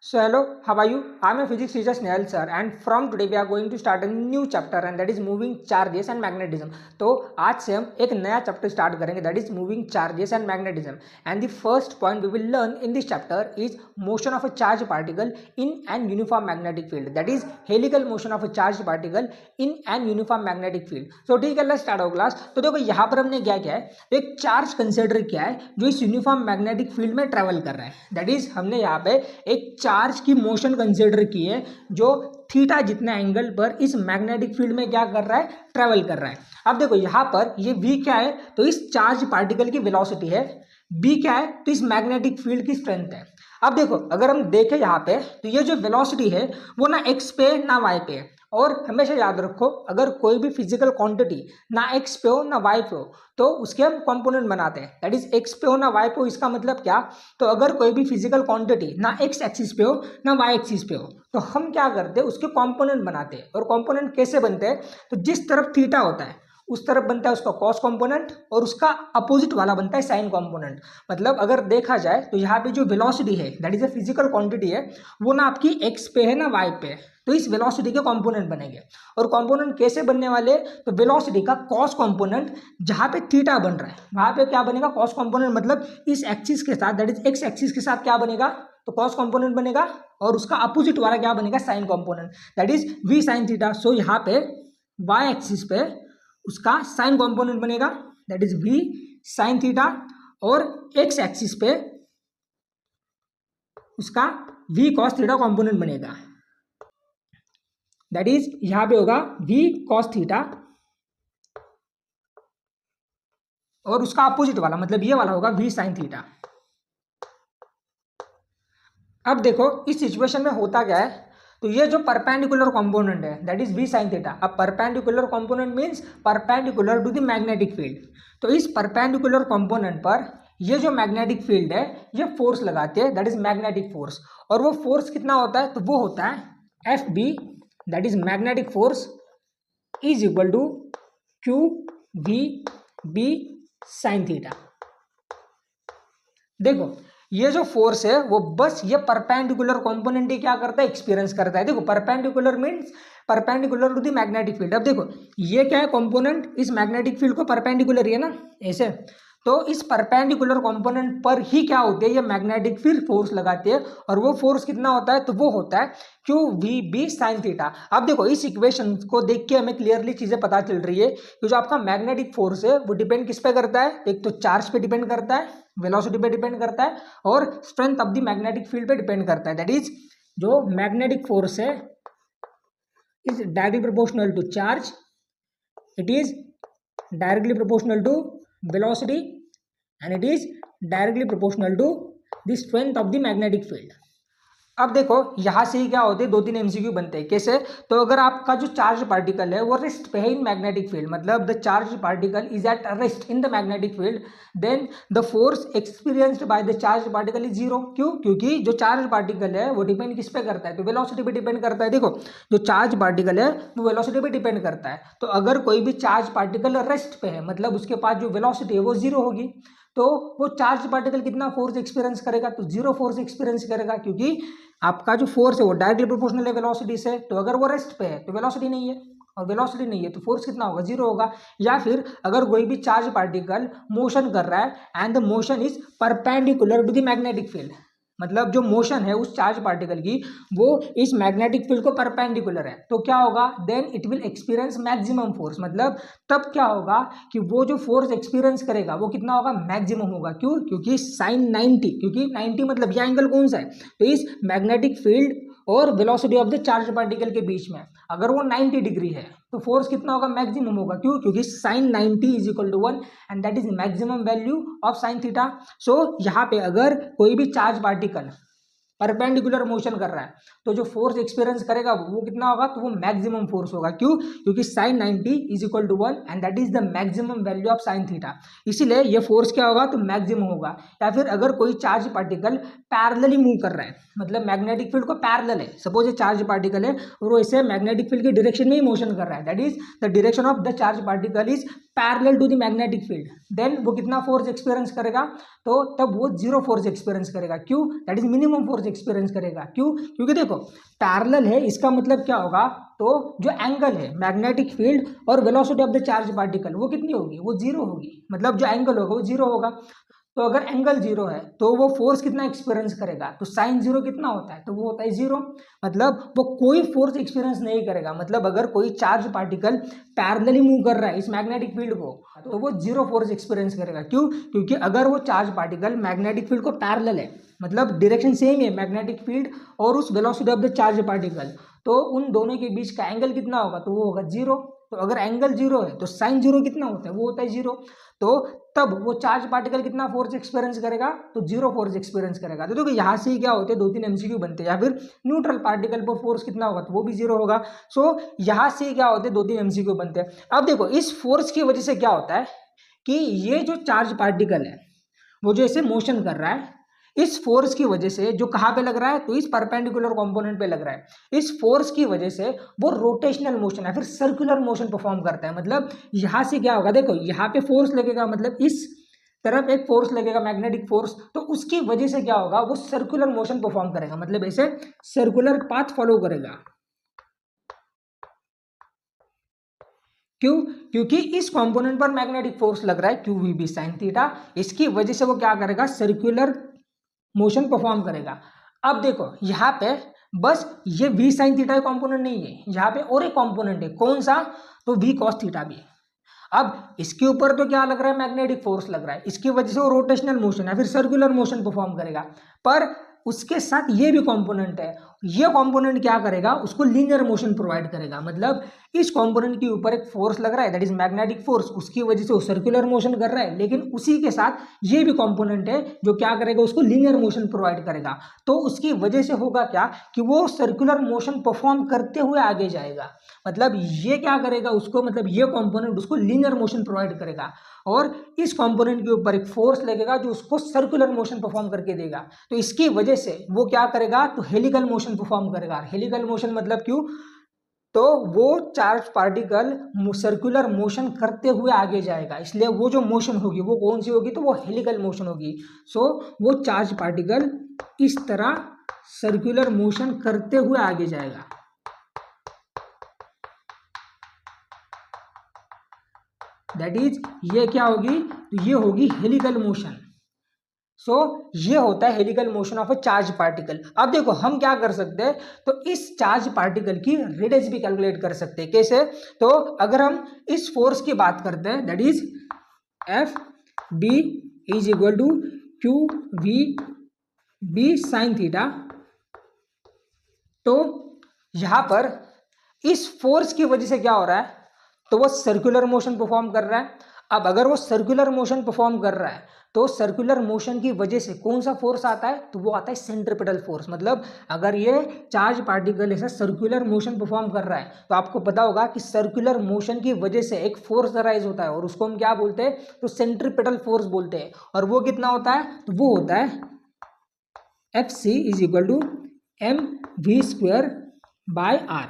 So hello, how are you? I'm a physics teacher Snehal sir, and from today we are going to start a new chapter and that is moving charges and magnetism. तो आज से हम एक नया chapter start करेंगे that is moving charges and magnetism. And the first point we will learn in this chapter is motion of a charged particle in an uniform magnetic field. That is helical motion of a charged particle in an uniform magnetic field. So ठीक है, let's start our class. तो देखो यहाँ पर हमने क्या किया है, तो एक चार्ज कंसिडर किया है जो इस यूनिफॉर्म मैग्नेटिक फील्ड में ट्रेवल कर रहा है. दैट इज हमने यहाँ पे एक चार्ज की मोशन कंसिडर की है जो थीटा जितना एंगल पर इस मैग्नेटिक फील्ड में क्या कर रहा है, ट्रेवल कर रहा है. अब देखो यहाँ पर ये v क्या है, तो इस चार्ज पार्टिकल की वेलोसिटी है. b क्या है, तो इस मैग्नेटिक फील्ड की स्ट्रेंथ है. अब देखो अगर हम देखें यहाँ पे तो ये जो वेलोसिटी है वो ना x पे ना y पे है. और हमेशा याद रखो अगर कोई भी फिजिकल क्वांटिटी ना x पे हो ना y पे हो तो उसके हम कंपोनेंट बनाते हैं. दैट इज x पे हो ना y पे हो, इसका मतलब क्या, तो अगर कोई भी फिजिकल क्वांटिटी ना x एक्सिस पे हो ना y एक्सिस पे हो तो हम क्या करते हैं, उसके कंपोनेंट बनाते हैं. और कंपोनेंट कैसे बनते हैं, तो जिस तरफ थीटा होता है उस तरफ बनता है उसका कॉस कंपोनेंट और उसका अपोजिट वाला बनता है साइन कंपोनेंट. मतलब अगर देखा जाए तो यहाँ पे जो वेलोसिटी है that is a physical quantity है वो ना आपकी x पे है ना y पे है, तो इस वेलोसिटी के कंपोनेंट बनेंगे. और कंपोनेंट कैसे बनने वाले, तो वेलोसिटी का कॉस कंपोनेंट जहाँ पे थीटा बन रहा है वहाँ पे क्या बनेगा, कॉस कंपोनेंट. मतलब इस एक्सिस के साथ दैट इज x एक्सिस के साथ क्या बनेगा, तो कॉस कंपोनेंट बनेगा. और उसका अपोजिट वाला क्या बनेगा, sine component that is v sine theta. So यहाँ पे y एक्सिस पे उसका साइन कंपोनेंट बनेगा that is v sine theta और x एक्सिस पे उसका v cos थीटा कंपोनेंट बनेगा. दैट इज यहां पे होगा v cos थीटा और उसका अपोजिट वाला मतलब ये वाला होगा v sin थीटा. अब देखो इस सिचुएशन में होता क्या है, तो ये जो परपेंडिकुलर कंपोनेंट है that is v sin theta. अब perpendicular component means perpendicular to the magnetic field. तो इस परपेंडिकुलर कंपोनेंट पर ये जो मैग्नेटिक फील्ड है ये फोर्स लगाते हैं दैट इज मैग्नेटिक फोर्स. और वो फोर्स कितना होता है, तो वो होता है Fb that is magnetic force is equal to Q V B sine theta. देखो ये जो फोर्स है वो बस ये परपेंडिकुलर कंपोनेंट ही क्या करता है, एक्सपीरियंस करता है. देखो perpendicular means perpendicular to the magnetic field. अब देखो ये क्या है, कंपोनेंट इस मैग्नेटिक फील्ड को परपेंडिकुलर ही है ना ऐसे, तो इस परपेंडिकुलर कंपोनेंट पर ही क्या होते हैं, ये मैग्नेटिक फील्ड फोर्स लगाते हैं. और वो फोर्स कितना होता है, तो वो होता है Q V B sine theta. अब देखो इस इक्वेशन को देख के हमें क्लियरली चीजें पता चल रही है कि जो आपका मैग्नेटिक फोर्स है वो डिपेंड किस पे करता है, एक तो चार्ज पे डिपेंड करता है, वेलोसिटी पे डिपेंड करता है और strength of the magnetic field पे डिपेंड करता है. दैट इज जो मैग्नेटिक फोर्स है is directly proportional to charge, it is directly proportional to velocity and it is directly proportional to the strength of the magnetic field. अब देखो यहाँ से ही क्या होते हैं, दो तीन एमसीक्यू बनते हैं. कैसे, तो अगर आपका जो चार्ज पार्टिकल है वो रेस्ट पे है इन मैग्नेटिक फील्ड, मतलब the charge particle is at rest in the magnetic field, then the force experienced by the charge particle is zero. क्यों, क्योंकि जो चार्ज पार्टिकल है वो डिपेंड किस पे करता है, तो वेलोसिटी पे डिपेंड करता है. देखो जो चार्ज पार्टिकल है वो वेलोसिटी पे डिपेंड करता है. तो अगर कोई भी चार्ज पार्टिकल रेस्ट पे है मतलब उसके पास जो वेलोसिटी है वो जीरो होगी, तो वो चार्ज पार्टिकल कितना फोर्स एक्सपीरियंस करेगा, तो जीरो फोर्स एक्सपीरियंस करेगा. क्योंकि आपका जो फोर्स है वो डायरेक्टली प्रोपोर्शनल है वेलोसिटी से. तो अगर वो रेस्ट पे है तो वेलोसिटी नहीं है, और वेलोसिटी नहीं है तो फोर्स कितना होगा, जीरो होगा. या फिर अगर कोई भी चार्ज पार्टिकल मोशन कर रहा है and the motion is perpendicular to the magnetic field, मतलब जो मोशन है उस चार्ज पार्टिकल की वो इस मैग्नेटिक फील्ड को परपेंडिकुलर है, तो क्या होगा, then it will experience maximum force. मतलब तब क्या होगा कि वो जो फोर्स एक्सपीरियंस करेगा वो कितना होगा, मैक्सिमम होगा. क्यों, क्योंकि साइन 90, क्योंकि 90 मतलब ये एंगल कौन सा है, तो इस मैग्नेटिक फील्ड और velocity of the charge particle के बीच में अगर वो 90 डिग्री है तो फोर्स कितना होगा, मैक्सिमम होगा. क्यों, क्योंकि sine 90 is equal to 1 and that is maximum value of sine theta. So यहाँ पे अगर कोई भी चार्ज पार्टिकल परपेंडिकुलर मोशन कर रहा है तो जो फोर्स एक्सपीरियंस करेगा वो कितना होगा, तो वो मैक्सिमम फोर्स होगा. क्यों, क्योंकि sine 90 is equal to 1 and that is the maximum value of sine theta. इसीलिए ये फोर्स क्या होगा, तो मैक्सिमम होगा. या फिर अगर कोई चार्ज पार्टिकल पैरेलली मूव कर रहा है, मतलब मैग्नेटिक फील्ड को पैरेलल है, सपोज ये चार्ज पार्टिकल है और वो इसे मैग्नेटिक फील्ड की डायरेक्शन में ही मोशन कर रहा है, that is the direction of the charge particle is parallel to the magnetic field, then वो कितना फोर्स एक्सपीरियंस करेगा, तो तब वो जीरो फोर्स एक्सपीरियंस करेगा। क्यों? That is minimum force experience करेगा। क्यों? क्योंकि देखो पैरेलल है, इसका मतलब क्या होगा, तो जो एंगल है मैग्नेटिक फील्ड और velocity of the charge particle वो कितनी होगी, वो जीरो होगी, मतलब जो एंगल होगा वो जीरो होगा। तो अगर एंगल जीरो है तो वो फोर्स कितना एक्सपीरियंस करेगा, तो साइन जीरो कितना होता है, तो वो होता है जीरो। मतलब वो कोई फोर्स एक्सपीरियंस नहीं करेगा। मतलब अगर कोई चार्ज पार्टिकल पैरेलली मूव कर रहा है इस मैग्नेटिक फील्ड को, तो वो जीरो फोर्स एक्सपीरियंस करेगा। क्यों? क्योंकि अगर वो चार्ज पार्टिकल मैग्नेटिक फील्ड को पैरेलल है, मतलब डायरेक्शन सेम है मैग्नेटिक फील्ड और उस velocity of the charge particle, तो उन दोनों के बीच का एंगल कितना होगा, तो वो होगा जीरो। तो अगर एंगल जीरो है तो साइन जीरो कितना होता है, वो होता है जीरो। तो तब वो चार्ज पार्टिकल कितना फोर्स एक्सपीरियंस करेगा, तो जीरो फोर्स एक्सपीरियंस करेगा। तो देखो यहाँ से क्या होते हैं, 2-3 एमसीक्यू बनते हैं। या फिर न्यूट्रल पार्टिकल पर फोर्स कितना होगा, तो वो भी जीरो होगा। सो यहाँ से क्या होते हैं, 2-3 एमसीक्यू बनते हैं। अब देखो इस फोर्स की वजह से क्या होता है कि ये जो चार्ज पार्टिकल है वो जो ऐसे मोशन कर रहा है, इस फोर्स की वजह से जो कहाँ पे लग रहा है, तो इस परपेंडिकुलर कंपोनेंट पे लग रहा है। इस फोर्स की वजह से वो रोटेशनल मोशन या फिर सर्कुलर मोशन परफॉर्म करता है। मतलब यहाँ से क्या होगा, देखो यहाँ पे फोर्स लगेगा, मतलब इस तरफ एक फोर्स लगेगा मैग्नेटिक फोर्स, तो उसकी वजह से क्या होगा, वो सर्कुलर मोशन परफॉर्म करेगा, मतलब ऐसे सर्कुलर पाथ फॉलो करेगा। क्यों? क्योंकि इस कंपोनेंट पर मैग्नेटिक फोर्स लग रहा है Q V B sine theta, इसकी वजह से वो क्या करेगा, सर्कुलर मोशन परफॉर्म करेगा। अब देखो यहाँ पे बस ये वी साइन थीटा कंपोनेंट नहीं है, यहाँ पे और एक कंपोनेंट है, कौन सा, तो वी कॉस थीटा भी है। अब इसके ऊपर तो क्या लग रहा है, मैग्नेटिक फोर्स लग रहा है, इसकी वजह से वो रोटेशनल मोशन या फिर सर्कुलर मोशन परफॉर्म करेगा। पर उसके साथ ये भी कंपोनेंट है, ये कंपोनेंट क्या करेगा, उसको लीनियर मोशन प्रोवाइड करेगा। मतलब इस कंपोनेंट के ऊपर एक फोर्स लग रहा है, दैट इज मैग्नेटिक फोर्स, उसकी वजह से वो सर्कुलर मोशन कर रहा है, लेकिन उसी के साथ ये भी कंपोनेंट है जो क्या करेगा, उसको लीनियर मोशन प्रोवाइड करेगा। तो उसकी वजह से होगा क्या कि वो सर्कुलर मोशन परफॉर्म करते हुए आगे जाएगा। मतलब ये क्या करेगा उसको, मतलब ये कंपोनेंट उसको लीनियर मोशन प्रोवाइड करेगा और इस कंपोनेंट के ऊपर एक फोर्स लगेगा जो उसको सर्कुलर मोशन परफॉर्म करके देगा। तो इसकी वजह से वो क्या करेगा, तो हेलिकल मोशन परफॉर्म करेगा। हेलिकल मोशन मतलब क्यों, तो वो चार्ज पार्टिकल सर्कुलर मोशन करते हुए आगे जाएगा, इसलिए वो जो मोशन होगी वो कौन सी होगी, तो वो हेलिकल मोशन होगी। सो वो चार्ज पार्टिकल इस तरह सर्कुलर मोशन करते हुए आगे जाएगा। दैट इज ये क्या होगी, तो ये होगी हेलिकल मोशन। सो ये होता है helical motion of a charge particle. अब देखो हम क्या कर सकते हैं, तो इस चार्ज पार्टिकल की रेडियस भी कैलकुलेट कर सकते हैं। कैसे, तो अगर हम इस फोर्स की बात करते हैं, that is F B is equal to Q V B sine theta, तो यहां पर इस फोर्स की वजह से क्या हो रहा है, तो वो सर्कुलर मोशन परफॉर्म कर रहा है। अब अगर वो सर्कुलर मोशन परफॉर्म कर रहा है तो सर्कुलर मोशन की वजह से कौन सा फोर्स आता है, तो वो आता है सेंट्रीपिटल फोर्स। मतलब अगर ये चार्ज पार्टिकल ऐसा सर्कुलर मोशन परफॉर्म कर रहा है तो आपको पता होगा कि सर्कुलर मोशन की वजह से एक फोर्स अराइज होता है और उसको हम क्या बोलते हैं, तो सेंट्रीपिटल फोर्स बोलते हैं। और वो कितना होता है, तो वो होता है F C is equal to M V square by R.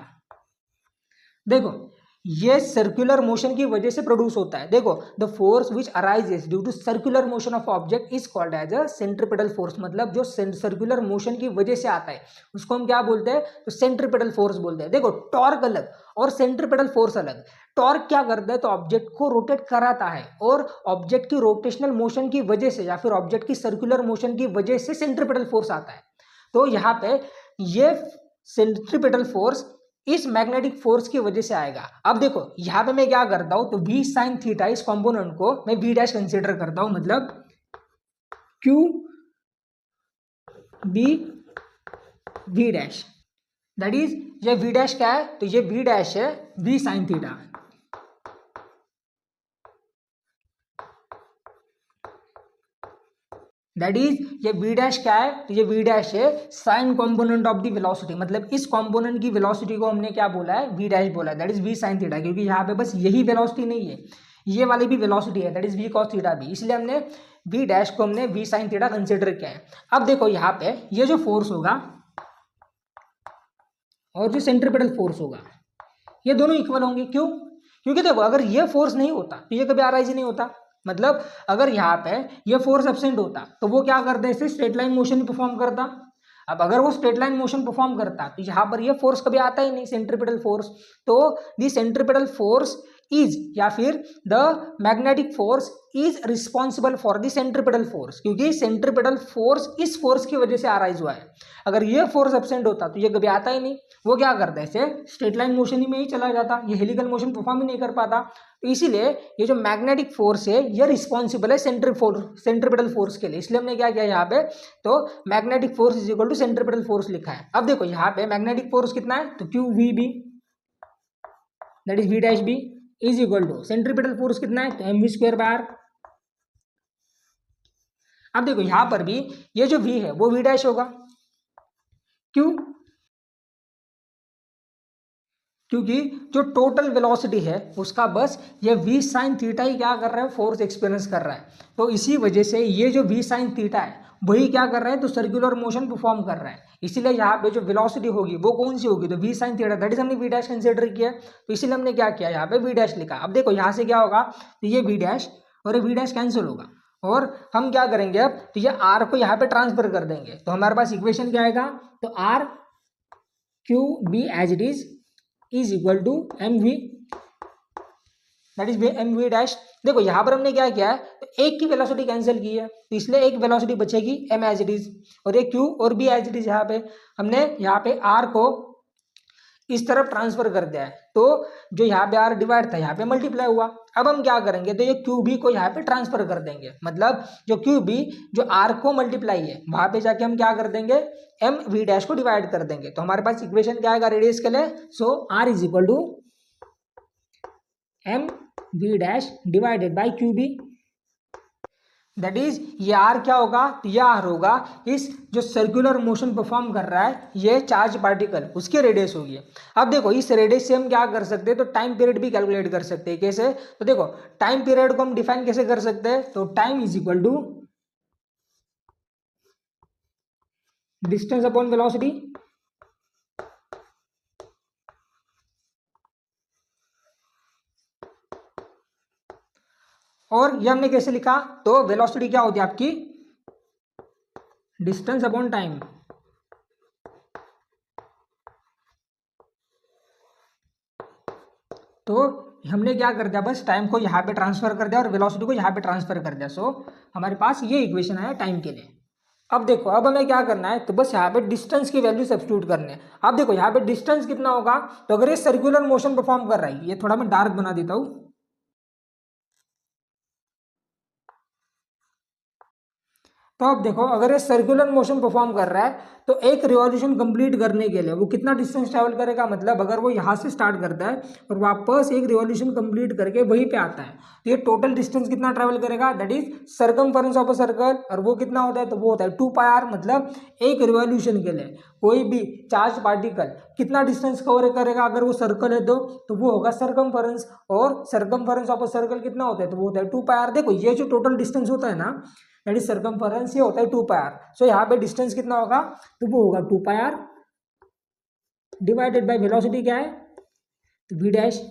देखो ये सर्कुलर मोशन की वजह से प्रोड्यूस होता है। देखो the force which arises due to circular motion of object is called as a centripetal force. मतलब जो सर्कुलर मोशन की वजह से आता है उसको हम क्या बोलते हैं, तो सेंट्रीपिटल फोर्स बोलते हैं। देखो टॉर्क अलग और सेंट्रीपिटल फोर्स अलग। टॉर्क क्या करता है, तो ऑब्जेक्ट को रोटेट कराता है और ऑब्जेक्ट की रोटेशनल मोशन की वजह से या फिर ऑब्जेक्ट की सर्कुलर मोशन की वजह से सेंट्रीपिटल फोर्स आता है। तो यहाँ पे ये सेंट्रीपिटल फोर्स इस मैग्नेटिक फोर्स की वजह से आएगा। अब देखो यहां पे मैं क्या करता हूं, तो v साइन थीटा इस कंपोनेंट को मैं v डैश कंसीडर करता हूं। मतलब q b v dash, that is ये v डैश क्या है, तो ये v डैश है v sine theta. That is ये v डैश क्या है, तो ये v डैश है sign component of the velocity. मतलब इस कंपोनेंट की वेलोसिटी को हमने क्या बोला है, v डैश बोला है, that is v sine theta. क्योंकि यहाँ पे बस यही वेलोसिटी नहीं है, ये वाली भी वेलोसिटी है, that is v cos theta भी, इसलिए हमने v डैश को हमने v साइन थीटा कंसिडर किया है। अब देखो यहाँ पे ये जो फोर्स होगा और जो सेंट्रीपिटल फोर्स होगा ये दोनों इक्वल होंगे। क्यों, क्योंकि देखो अगर ये फोर्स नहीं होता तो ये कभी अराइज नहीं होता। मतलब अगर यहाँ पे ये फोर्स एब्सेंट होता तो वो क्या करता है, इसे स्ट्रेट लाइन मोशन ही परफॉर्म करता। अब अगर वो स्ट्रेट लाइन मोशन परफॉर्म करता तो यहाँ पर ये फोर्स कभी आता ही नहीं, सेंट्रीपिटल फोर्स। तो दी सेंट्रीपिटल फोर्स इज, या फिर the magnetic force is responsible for the centripetal force, क्योंकि सेंट्रीपिटल फोर्स इस फोर्स की वजह से अराइज हुआ है। अगर ये फोर्स एब्सेंट होता तो ये कभी आता ही नहीं। वो क्या करता है, इसे स्ट्रेट लाइन मोशन में ही चला जाता, ये हेलिकल मोशन परफॉर्म ही नहीं कर पाता। तो इसीलिए ये जो मैग्नेटिक फोर्स है ये रिस्पॉन्सिबल है सेंट्रीपिटल फोर्स के लिए। इसलिए हमने क्या किया यहाँ पे, तो magnetic force is equal to centripetal force लिखा है। अब देखो यहाँ पे मैग्नेटिक फोर्स कितना है, तो Q V B, that is V dash B, is equal to centripetal force कितना है, तो M V square by R. अब देखो यहां पर भी ये जो v है वो v डैश होगा, क्यों, क्योंकि जो टोटल वेलोसिटी है उसका बस ये v साइन थीटा ही क्या कर रहा है, फोर्स एक्सपीरियंस कर रहा है। तो इसी वजह से ये जो v साइन थीटा है वही क्या कर रहा है, तो सर्कुलर मोशन परफॉर्म कर रहा है। इसीलिए यहाँ पे जो वेलोसिटी होगी वो कौन सी होगी, तो v sine theta, that is हमने v डैश कंसीडर किया। तो इसीलिए हमने क्या किया, यहाँ पे v डैश लिखा। अब देखो यहाँ से क्या होगा, तो ये v डैश और ये v डैश कैंसिल होगा, और हम क्या करेंगे अब, तो ये r को यहाँ पे ट्रांसफर कर देंगे। तो हमारे पास इक्वेशन क्या आएगा, तो r Q B as it is equal to M V, that is M V dash. देखो यहाँ पर हमने क्या किया है, तो एक की वेलोसिटी कैंसिल की है, तो इसलिए एक वेलोसिटी बचेगी एम एज इट इज, और ये क्यू और बी एज इट इज। यहाँ पे हमने यहाँ पे आर को इस तरफ ट्रांसफर कर दिया है, तो जो यहाँ पे आर डिवाइड था यहाँ पे मल्टीप्लाई हुआ। अब हम क्या करेंगे, तो ये क्यू बी को यहाँ पे ट्रांसफर कर देंगे, मतलब जो क्यू बी जो आर को मल्टीप्लाई है वहां पे जाके हम क्या कर देंगे, एम वी डैश को डिवाइड कर देंगे। तो हमारे पास इक्वेशन क्या आएगा रेडियस के लिए, so R is equal to M V dash divided by Q B, that is ये आर क्या होगा, तो ये आर होगा इस जो सर्कुलर मोशन परफॉर्म कर रहा है ये चार्ज पार्टिकल, उसकी रेडियस होगी। अब देखो इस रेडियस से हम क्या कर सकते हैं, तो टाइम पीरियड भी कैलकुलेट कर सकते हैं। कैसे, तो देखो टाइम पीरियड को हम डिफाइन कैसे कर सकते हैं, तो time is equal to distance upon velocity. और ये हमने कैसे लिखा, तो वेलोसिटी क्या होती है आपकी, डिस्टेंस अपॉन टाइम। तो हमने क्या कर दिया, बस टाइम को यहाँ पे ट्रांसफर कर दिया और वेलोसिटी को यहाँ पे ट्रांसफर कर दिया। सो हमारे पास ये इक्वेशन आया टाइम के लिए। अब देखो अब हमें क्या करना है, तो बस यहाँ पे डिस्टेंस की वैल्यू सब्स्टिट्यूट करनी है। अब देखो यहाँ पे डिस्टेंस कितना होगा, तो अगर ये सर्कुलर मोशन परफॉर्म कर रहा है, ये थोड़ा मैं डार्क बना देता हूँ, तो अब देखो अगर ये सर्कुलर मोशन परफॉर्म कर रहा है तो एक रिवॉल्यूशन कंप्लीट करने के लिए वो कितना डिस्टेंस ट्रैवल करेगा, मतलब अगर वो यहाँ से स्टार्ट करता है और वापस एक रिवॉल्यूशन कंप्लीट करके वहीं पे आता है तो ये टोटल डिस्टेंस कितना ट्रैवल करेगा, that is circumference of a circle. और वो कितना होता है, तो वो होता है 2πr, मतलब एक रिवॉल्यूशन के लिए कोई भी चार्ज पार्टिकल कितना डिस्टेंस कवर करेगा, अगर वो सर्कल है तो वो होगा सर्कमफरेंस, और सर्कमफरेंस ऑफ अ सर्कल कितना होता है, तो वो होता है 2πr। देखो ये जो टोटल डिस्टेंस होता है ना, दैट इज सर्कमफरेंस, ये होता है 2πr। सो यहाँ पे डिस्टेंस कितना होगा, तो वो होगा 2πr डिवाइडेड बाय वेलोसिटी क्या है, तो v डैश,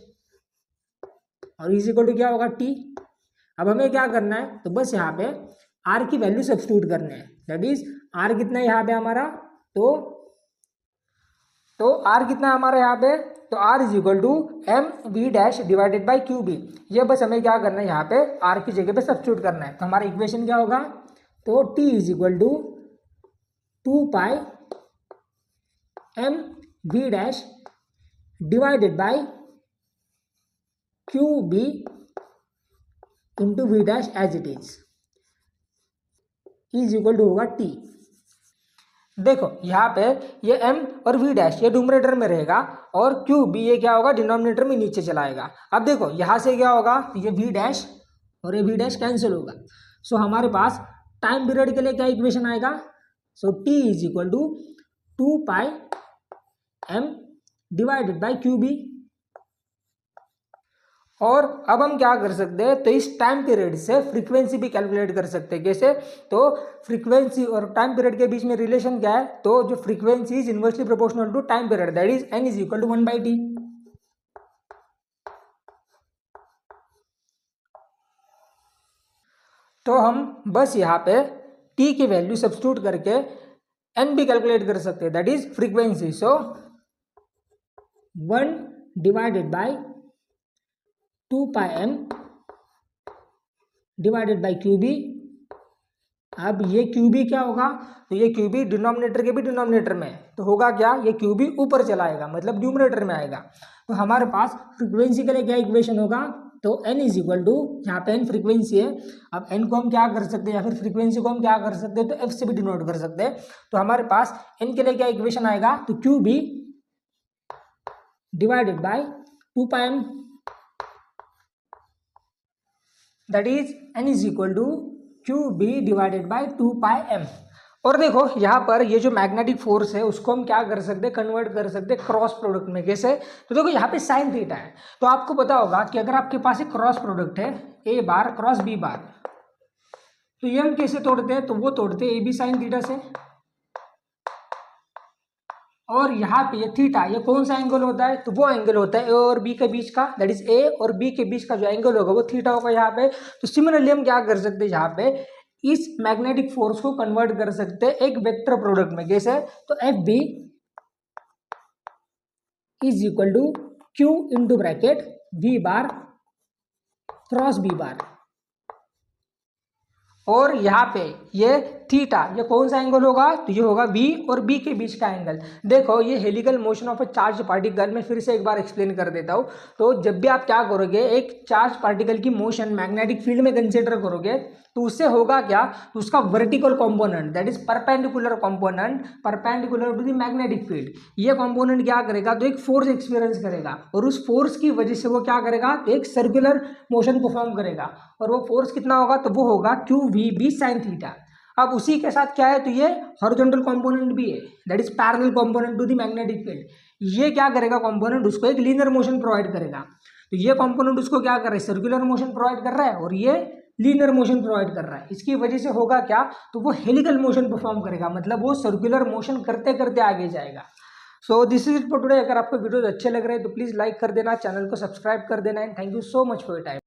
और इज इक्वल टू क्या होगा t। अब हमें क्या करना है, तो बस यहाँ पे r की वैल्यू सब्स्टिट्यूट करने हैं, दैट इज r कितना है यहाँ पे हमारा, तो r कितना है हमारा यहाँ पे, तो r is equal to M V dash divided by Q B. ये बस हमें क्या करना है, यहाँ पे r की जगह पे सब्स्टिट्यूट करना है। तो हमारा इक्वेशन क्या होगा, तो t is equal to 2π M V dash divided by Q B into V dash as it is equal to होगा t। देखो यहाँ पे ये m और v डैश ये न्यूमरेटर में रहेगा और q b ये क्या होगा, डिनोमिनेटर में नीचे चलाएगा। अब देखो यहाँ से क्या होगा, ये v डैश और ये v डैश कैंसिल होगा। सो हमारे पास टाइम पीरियड के लिए क्या इक्वेशन आएगा, so t is equal to 2π m divided by Q B. और अब हम क्या कर सकते हैं, तो इस टाइम पीरियड से फ्रीक्वेंसी भी कैलकुलेट कर सकते हैं। कैसे, तो फ्रीक्वेंसी और टाइम पीरियड के बीच में रिलेशन क्या है, तो जो frequency is inversely proportional to time period, that is n is equal to 1/t। तो हम बस यहाँ पे टी की वैल्यू सब्स्टिट्यूट करके एन भी कैलकुलेट कर सकते हैं, that is frequency. So 1 divided by 2 pi M divided by Q B. अब ये क्यू बी क्या होगा, तो ये क्यू बी डिनोमिनेटर के भी डिनोमिनेटर में, तो होगा क्या, ये क्यू बी ऊपर चला आएगा, मतलब न्यूमरेटर में आएगा। तो हमारे पास फ्रीक्वेंसी के लिए क्या इक्वेशन होगा, तो n इज इक्वल टू, यहाँ पे n फ्रीक्वेंसी है, अब n को हम क्या कर सकते हैं, या फिर फ्रीक्वेंसी को हम क्या कर सकते हैं, तो f से भी डिनोट कर सकते हैं। तो हमारे पास n के लिए क्या इक्वेशन आएगा, तो Q B divided by 2 pi M, that is n is equal to Q B divided by 2 pi M. और देखो यहाँ पर ये जो मैग्नेटिक फोर्स है उसको हम क्या कर सकते हैं, कन्वर्ट कर सकते हैं क्रॉस प्रोडक्ट में। कैसे, तो देखो यहाँ पे साइन थीटा है, तो आपको पता होगा कि अगर आपके पास एक क्रॉस प्रोडक्ट है ए बार क्रॉस बी बार, तो ये हम कैसे तोड़ते हैं, तो वो तोड़ते हैं ए बी साइन थीटा से। और यहाँ पे ये थीटा, ये कौन सा एंगल होता है, तो वो एंगल होता है ए और बी के बीच का, दैट इज ए और बी के बीच का जो एंगल होगा वो थीटा होगा यहाँ पे। तो सिमिलरली हम क्या कर सकते हैं, यहाँ पे इस मैग्नेटिक फोर्स को कन्वर्ट कर सकते हैं एक वेक्टर प्रोडक्ट में। कैसे, तो F B is equal to Q into bracket V bar cross B bar, और यहाँ पे ये थीटा, ये कौन सा एंगल होगा, तो ये होगा v और b के बीच का एंगल। देखो ये helical motion of a charge particle, मैं फिर से एक बार एक्सप्लेन कर देता हूँ। तो जब भी आप क्या करोगे, एक चार्ज पार्टिकल की मोशन मैग्नेटिक फील्ड में कंसिडर करोगे, तो उससे होगा क्या, तो उसका vertical component, that is perpendicular component, perpendicular to the magnetic field, ये कंपोनेंट क्या करेगा, तो एक फोर्स एक्सपीरियंस करेगा, और उस फोर्स की वजह से वो क्या करेगा, तो एक सर्कुलर मोशन परफॉर्म करेगा, और वो फोर्स कितना होगा, तो वो होगा Q V B sine theta. अब उसी के साथ क्या है, तो ये हॉरिजॉन्टल कंपोनेंट भी है, that is parallel component to the magnetic field. ये क्या करेगा कंपोनेंट, उसको एक लीनियर मोशन प्रोवाइड करेगा। तो ये कंपोनेंट उसको क्या कर रहा है, सर्कुलर मोशन प्रोवाइड कर रहा है, और ये लीनियर मोशन प्रोवाइड कर रहा है। इसकी वजह से होगा क्या, तो वो हेलिकल मोशन परफॉर्म करेगा, मतलब वो सर्कुलर मोशन करते करते आगे जाएगा। So this is it for today. अगर आपको वीडियोस अच्छे लग रहे हैं तो प्लीज लाइक कर देना, चैनल को सब्सक्राइब कर देना, and thank you so much for your time.